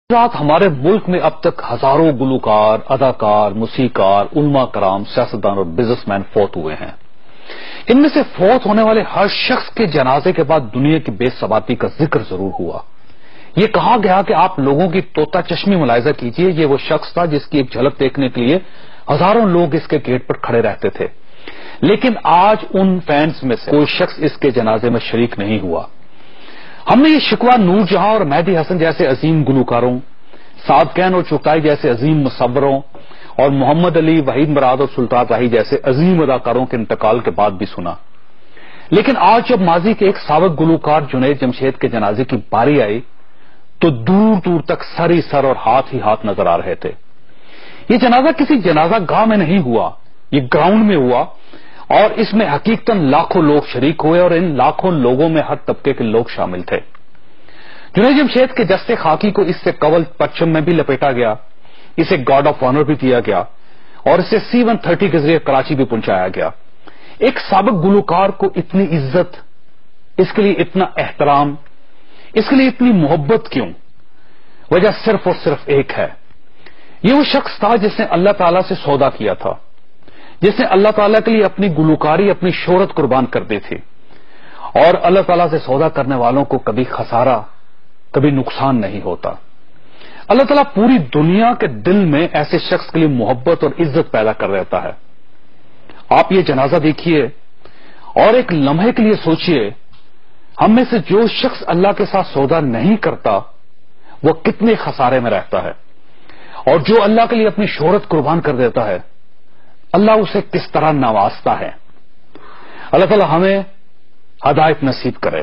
رات ہمارے ملک میں اب تک ہزاروں گلوکار، اداکار، موسیقار، علماء کرام، سیاستدان اور بزنس مین فوت ہوئے ہیں۔ ان میں سے فوت ہونے والے ہر شخص کے جنازے کے بعد دنیا کی بے ثباتی کا ذکر ضرور ہوا۔ یہ کہا گیا کہ آپ لوگوں کی طوطا چشمی ملاحظہ کیجئے، یہ وہ شخص تھا جس کی ایک جھلک دیکھنے کے لیے ہزاروں لوگ اس کے گیٹ پر کھڑے رہتے تھے، لیکن آج ان فینس میں سے کوئی شخص اس کے جنازے میں شریک نہیں ہوا۔ ہم نے یہ شکوہ نور جہاں اور مہدی حسن جیسے عظیم گلوکاروں، سعد کین اور چغتائی جیسے عظیم مصوروں اور محمد علی، وحید مراد اور سلطان راہی جیسے عظیم اداکاروں کے انتقال کے بعد بھی سنا، لیکن آج جب ماضی کے ایک سابق گلوکار جنید جمشید کے جنازے کی باری آئی تو دور دور تک سر ہی سر اور ہاتھ ہی ہاتھ نظر آ رہے تھے۔ یہ جنازہ کسی جنازہ گاہ میں نہیں ہوا، یہ گراؤنڈ میں ہوا، اور اس میں حقیقتاً لاکھوں لوگ شریک ہوئے اور ان لاکھوں لوگوں میں ہر طبقے کے لوگ شامل تھے۔ جنید جمشید کے جستے خاکی کو اس سے کول پرچم میں بھی لپیٹا گیا، اسے گارڈ آف آنر بھی دیا گیا اور اسے C-130 کے ذریعے کراچی بھی پہنچایا گیا۔ ایک سابق گلوکار کو اتنی عزت، اس کے لیے اتنا احترام، اس کے لیے اتنی محبت کیوں؟ وجہ صرف اور صرف ایک ہے، یہ وہ شخص تھا جس نے اللہ تعالیٰ سے سودا کیا تھا، جس نے اللہ تعالیٰ کے لیے اپنی گلوکاری، اپنی شہرت قربان کر دی تھی، اور اللہ تعالیٰ سے سودا کرنے والوں کو کبھی خسارہ، کبھی نقصان نہیں ہوتا۔ اللہ تعالیٰ پوری دنیا کے دل میں ایسے شخص کے لیے محبت اور عزت پیدا کر دیتا ہے۔ آپ یہ جنازہ دیکھیے اور ایک لمحے کے لیے سوچئے، ہم میں سے جو شخص اللہ کے ساتھ سودا نہیں کرتا وہ کتنے خسارے میں رہتا ہے، اور جو اللہ کے لیے اپنی شہرت قربان کر دیتا ہے اللہ اسے کس طرح نوازتا ہے۔ اللہ تعالیٰ ہمیں ہدایت نصیب کرے۔